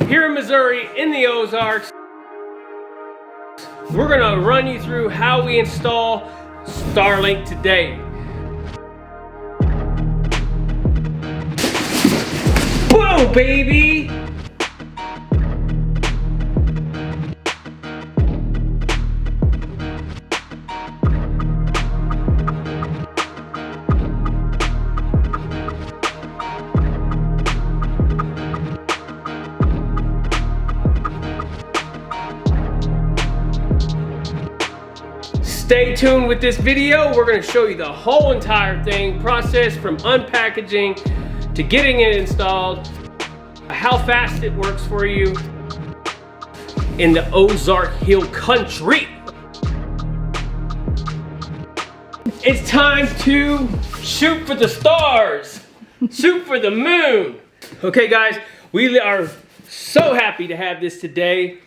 here in Missouri, in the Ozarks. We're gonna run you through how we install Starlink today. Whoa, baby! Stay tuned with this video. We're going to show you the whole entire thing, process from unpackaging to getting it installed, how fast it works for you in the Ozark Hill Country. It's time to shoot for the stars, shoot for the moon. Okay guys, we are so happy to have this today.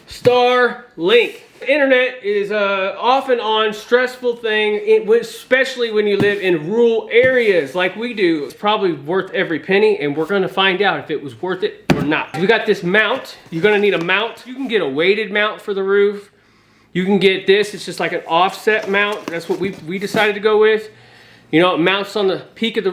Starlink. Internet is off and on stressful thing, especially when you live in rural areas like we do. It's probably worth every penny, and we're gonna find out if it was worth it or not. We got this mount. You're gonna need a mount. You can get a weighted mount for the roof. You can get this, it's just like an offset mount. That's what we decided to go with. You know, it mounts on the peak of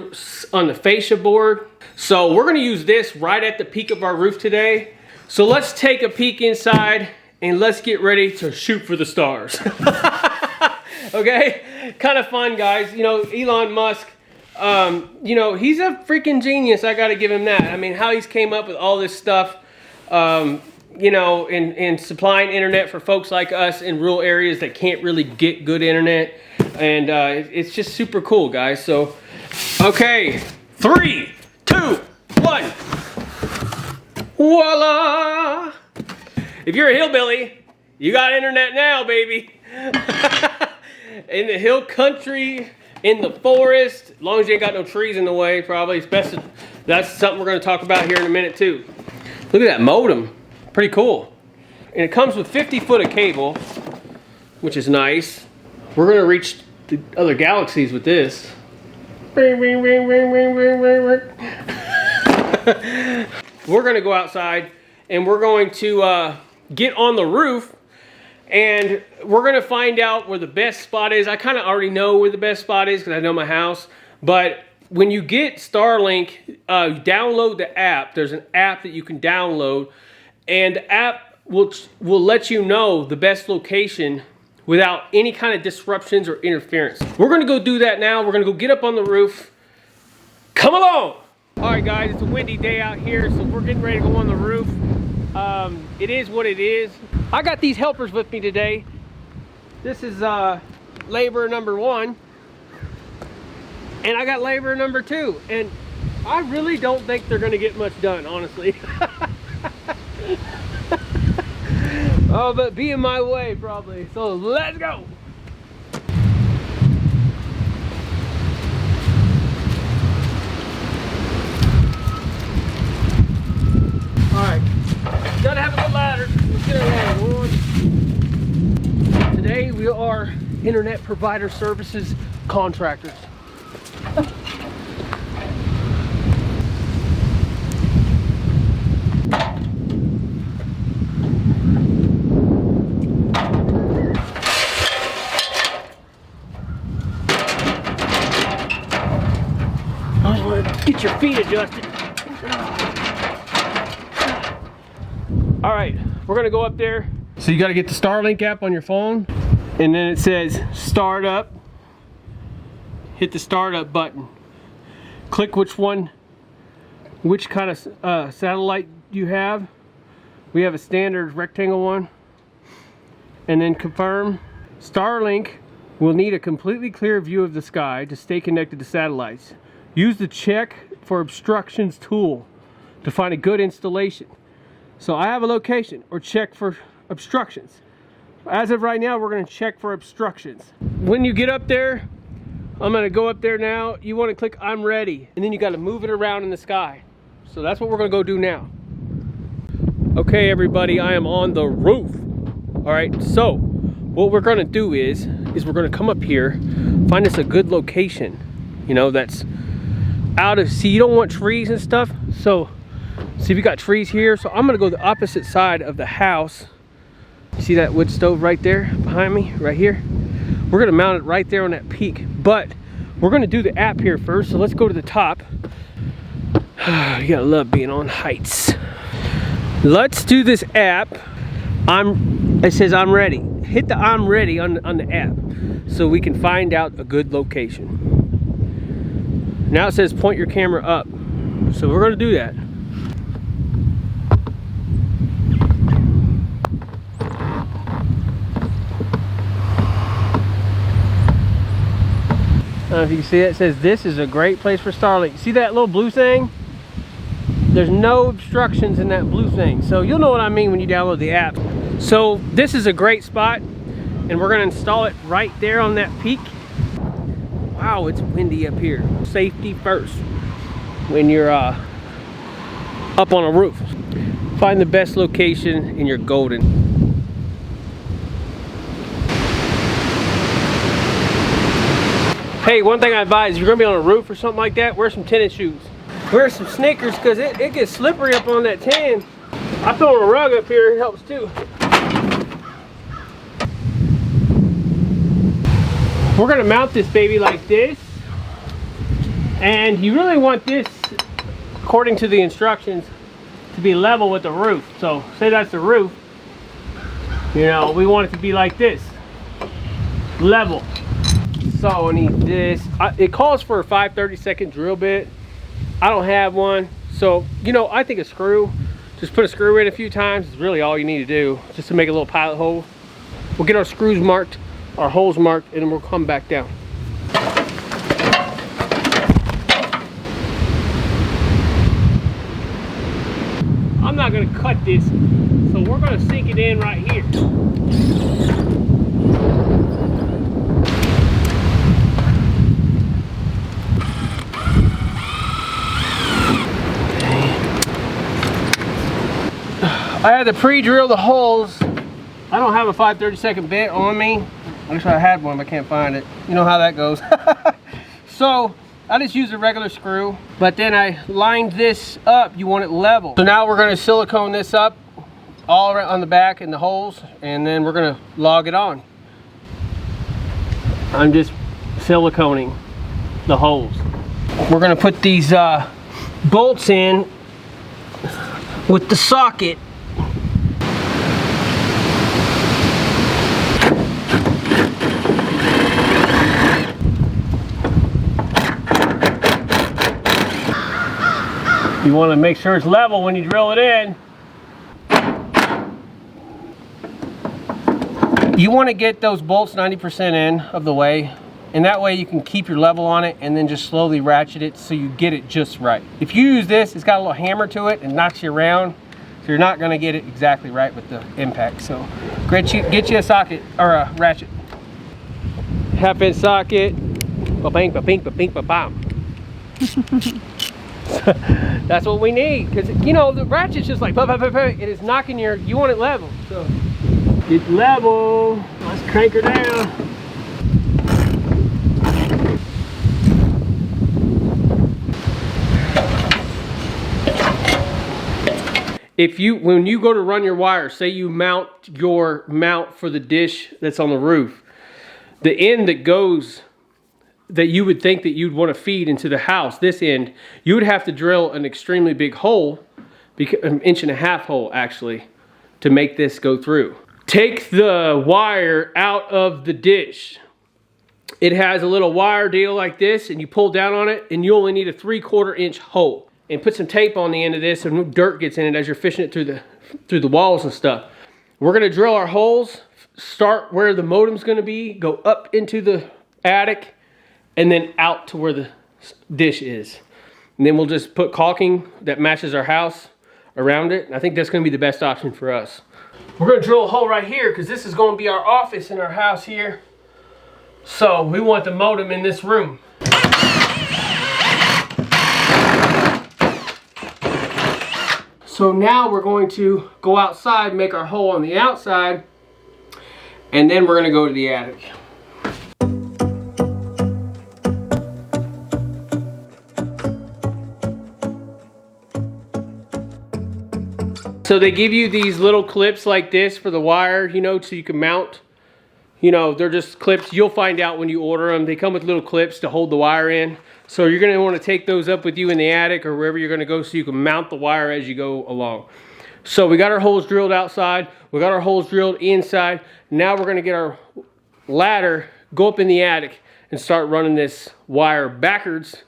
on the fascia board. So we're gonna use this right at the peak of our roof today. So let's take a peek inside and let's get ready to shoot for the stars. Okay, kind of fun, guys. You know, Elon Musk, you know, he's a freaking genius. I gotta give him that. I mean, how he's came up with all this stuff, you know, in supplying internet for folks like us in rural areas that can't really get good internet. And it's just super cool, guys. So, okay, 3, 2, 1. Voila! If you're a hillbilly, you got internet now, baby. In the hill country, in the forest, as long as you ain't got no trees in the way, probably. Especially, that's something we're gonna talk about here in a minute too. Look at that modem, pretty cool. And it comes with 50 foot of cable, which is nice. We're gonna reach the other galaxies with this. We're gonna go outside and we're going to get on the roof, and we're gonna find out where the best spot is. I kind of already know where the best spot is because I know my house, but when you get Starlink, download the app. There's an app that you can download, and the app will let you know the best location without any kind of disruptions or interference. We're gonna go do that now. We're gonna go get up on the roof. Come along! All right guys, it's a windy day out here, so we're getting ready to go on the roof. It is what it is. I got these helpers with me today. This is labor number 1, and I got labor number 2, and I really don't think they're gonna get much done, honestly. Oh, but be in my way probably. So let's go. All right. Gotta have a good ladder. Let's get our ladder on. Today we are internet provider services contractors. Get your feet adjusted. All right, we're gonna go up there. So you gotta get the Starlink app on your phone, and then it says start up. Hit the start up button. Click which kind of satellite you have. We have a standard rectangle one. And then confirm. Starlink will need a completely clear view of the sky to stay connected to satellites. Use the check for obstructions tool to find a good installation. So I have a location, or check for obstructions. As of right now, we're gonna check for obstructions. When you get up there, I'm gonna go up there now. You wanna click I'm ready, and then you gotta move it around in the sky. So that's what we're gonna go do now. Okay, everybody, I am on the roof. All right, so what we're gonna do is we're gonna come up here, find us a good location, you know, that's out of, see, you don't want trees and stuff, so See, we got trees here, so I'm gonna go the opposite side of the house. See that wood stove right there behind me, right here? We're gonna mount it right there on that peak, but we're gonna do the app here first, so let's go to the top. You gotta love being on heights. Let's do this app. It says I'm ready. Hit the I'm ready on the app so we can find out a good location. Now it says point your camera up. So we're gonna do that. I don't know if you can see it. It says this is a great place for Starlink. See that little blue thing? There's no obstructions in that blue thing. So you'll know what I mean when you download the app. So this is a great spot, and we're gonna install it right there on that peak. Wow, it's windy up here. Safety first when you're up on a roof. Find the best location and you're golden. Hey, one thing I advise, if you're gonna be on a roof or something like that, wear some tennis shoes. Wear some sneakers, because it gets slippery up on that tan. I throw on a rug up here, it helps too. We're gonna mount this baby like this. And you really want this, according to the instructions, to be level with the roof. So say that's the roof, you know, we want it to be like this, level. So I need this. It calls for a 5/32 drill bit. I don't have one, so you know, I think a screw, just put a screw in a few times is really all you need to do, just to make a little pilot hole. We'll get our screws marked, our holes marked, and then we'll come back down. I'm not gonna cut this, so we're gonna sink it in right here. I had to pre-drill the holes. I don't have a 5/32 bit on me. I wish I had one, but I can't find it. You know how that goes. So I just used a regular screw, but then I lined this up. You want it level. So now we're gonna silicone this up all around on the back and the holes, and then we're gonna log it on. I'm just siliconing the holes. We're gonna put these bolts in with the socket. You want to make sure it's level when you drill it in. You want to get those bolts 90% in of the way, and that way you can keep your level on it and then just slowly ratchet it so you get it just right. If you use this, it's got a little hammer to it and knocks you around, so you're not going to get it exactly right with the impact. So get you a socket or a ratchet. Half-inch socket. Ba-bing, ba-bing, ba-bing, ba-bam. That's what we need, because you know the ratchet's just like it is knocking you want it level. So get level. Let's crank her down. When you go to run your wire, say you mount your mount for the dish that's on the roof, the end that goes that you would think that you'd want to feed into the house, this end, you would have to drill an extremely big hole, an 1.5 inch hole actually, to make this go through. Take the wire out of the dish. It has a little wire deal like this, and you pull down on it, and you only need a 3/4 inch hole. And put some tape on the end of this so no dirt gets in it as you're fishing it through the walls and stuff. We're gonna drill our holes, start where the modem's gonna be, go up into the attic, and then out to where the dish is. And then we'll just put caulking that matches our house around it. And I think that's gonna be the best option for us. We're gonna drill a hole right here because this is gonna be our office in our house here. So we want the modem in this room. So now we're going to go outside, make our hole on the outside, and then we're gonna go to the attic. So they give you these little clips like this for the wire, you know, so you can mount. You know, they're just clips. You'll find out when you order them. They come with little clips to hold the wire in. So you're gonna wanna take those up with you in the attic or wherever you're gonna go so you can mount the wire as you go along. So we got our holes drilled outside. We got our holes drilled inside. Now we're gonna get our ladder, go up in the attic and start running this wire backwards.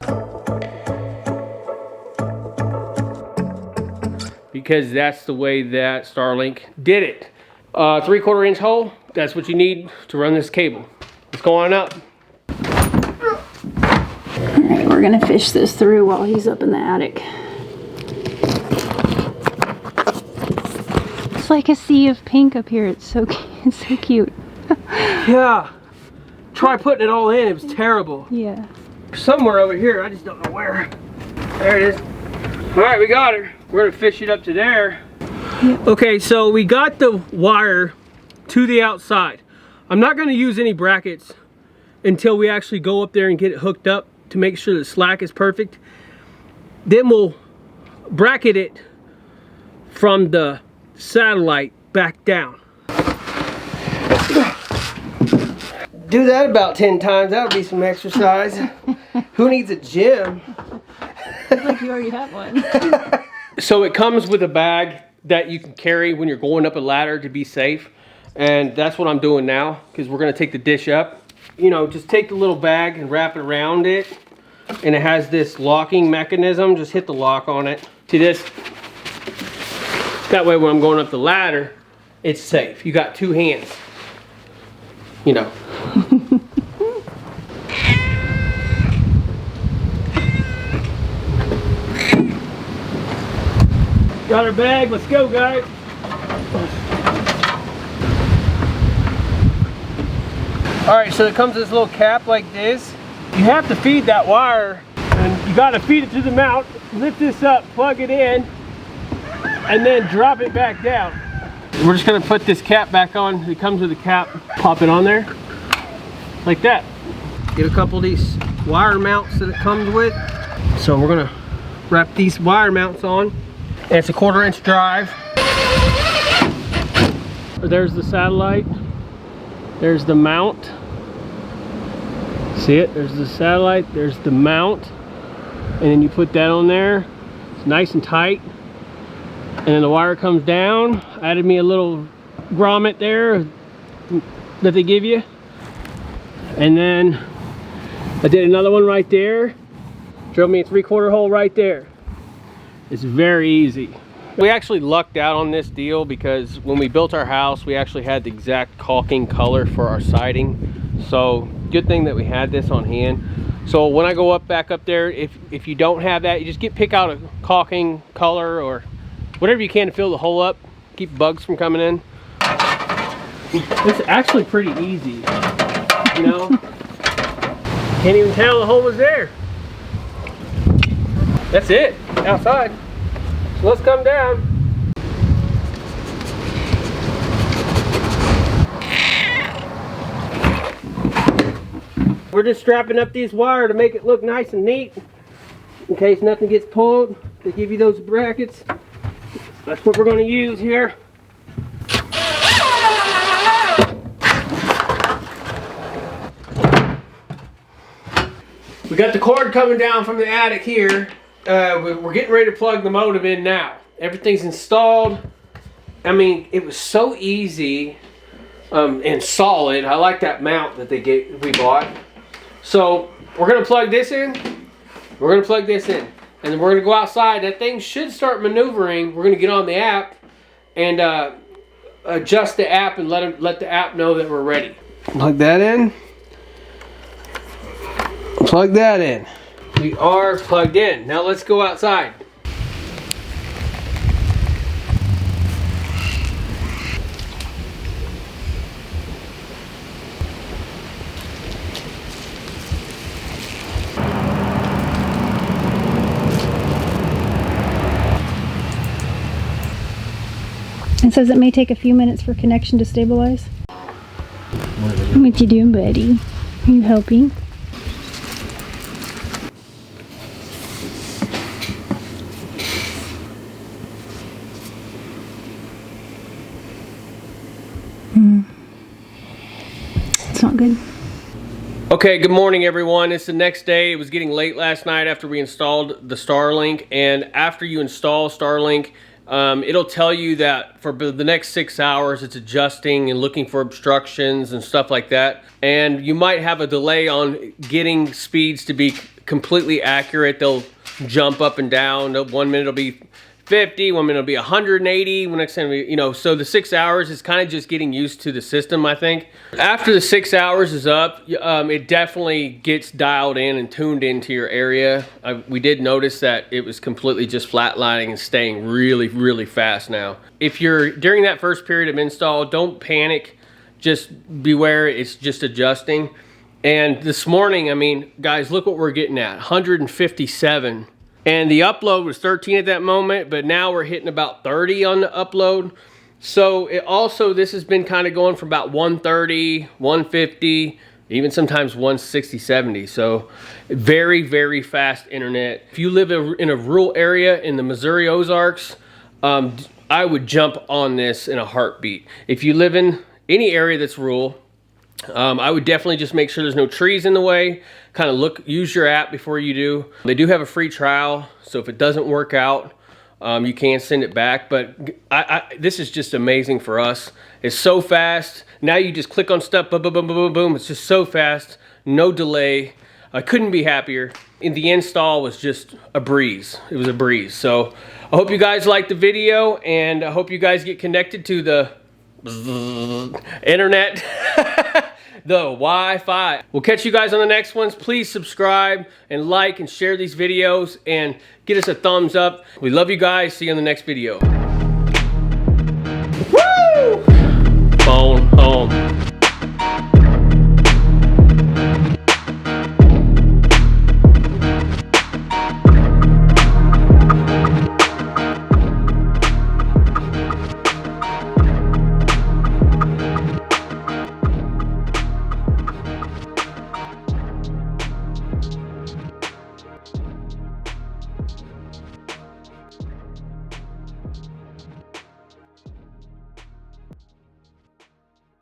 Because that's the way that Starlink did it. 3/4 inch hole, that's what you need to run this cable. Let's go on up. Alright, we're gonna fish this through while he's up in the attic. It's like a sea of pink up here. It's so cute. Yeah. Try putting it all in, it was terrible. Yeah. Somewhere over here, I just don't know where. There it is. Alright, we got her. We're gonna fish it up to there. Yep. Okay, so we got the wire to the outside. I'm not gonna use any brackets until we actually go up there and get it hooked up to make sure the slack is perfect. Then we'll bracket it from the satellite back down. Do that about 10 times, that'll be some exercise. Who needs a gym? Like you already have one. So it comes with a bag that you can carry when you're going up a ladder to be safe. And that's what I'm doing now, because we're gonna take the dish up. You know, just take the little bag and wrap it around it. And it has this locking mechanism, just hit the lock on it. See this? That way when I'm going up the ladder, it's safe. You got 2 hands. You know. Got our bag, let's go guys. Alright, so it comes with this little cap like this. You have to feed that wire, and you gotta feed it to the mount, lift this up, plug it in, and then drop it back down. We're just gonna put this cap back on. It comes with a cap, pop it on there, like that. Get a couple of these wire mounts that it comes with. So we're gonna wrap these wire mounts on. And it's a 1/4 inch drive. There's the satellite. There's the mount. See it? There's the satellite. There's the mount. And then you put that on there. It's nice and tight. And then the wire comes down. Added me a little grommet there that they give you. And then I did another one right there. Drilled me a 3/4 hole right there. It's very easy. We actually lucked out on this deal because when we built our house, we actually had the exact caulking color for our siding. So good thing that we had this on hand. So when I go back up there, if you don't have that, you just pick out a caulking color or whatever you can to fill the hole up, keep bugs from coming in. It's actually pretty easy, you know. Can't even tell the hole was there. That's it, outside. So let's come down. We're just strapping up these wire to make it look nice and neat. In case nothing gets pulled, they give you those brackets. That's what we're gonna use here. We got the cord coming down from the attic here. We're getting ready to plug the modem in now. Everything's installed. I mean, it was so easy and solid. I like that mount that we bought. So we're gonna plug this in. We're gonna plug this in, and then we're gonna go outside. That thing should start maneuvering. We're gonna get on the app and adjust the app and let the app know that we're ready. Plug that in. Plug that in. We are plugged in. Now let's go outside. It says it may take a few minutes for connection to stabilize. What you doing, buddy? Are you helping? It's not good. Okay, good morning everyone. It's the next day. It was getting late last night after we installed the Starlink, and after you install Starlink, it'll tell you that for the next 6 hours it's adjusting and looking for obstructions and stuff like that. And you might have a delay on getting speeds to be completely accurate. They'll jump up and down. 1 minute it'll be 50, 1 minute it'll be 180, when next time, you know, so the 6 hours is kind of just getting used to the system, I think. After the 6 hours is up, it definitely gets dialed in and tuned into your area. We did notice that it was completely just flatlining and staying really, really fast now. If you're during that first period of install, don't panic. Just beware, it's just adjusting. And this morning, I mean, guys, look what we're getting at, 157. And the upload was 13 at that moment, but now we're hitting about 30 on the upload. So this has been kind of going from about 130, 150, even sometimes 160, 70. So very, very fast internet. If you live in a rural area in the Missouri Ozarks, I would jump on this in a heartbeat. If you live in any area that's rural, I would definitely just make sure there's no trees in the way. Kind of use your app before you do. They do have a free trial, so if it doesn't work out, you can send it back. But this is just amazing for us. It's so fast. Now you just click on stuff, boom, boom, boom, boom, boom. It's just so fast, no delay. I couldn't be happier. And the install was just a breeze. It was a breeze. So I hope you guys liked the video, and I hope you guys get connected to the internet. The Wi-Fi. We'll catch you guys on the next ones. Please subscribe and like and share these videos and get us a thumbs up. We love you guys. See you on the next video. Woo! Phone home.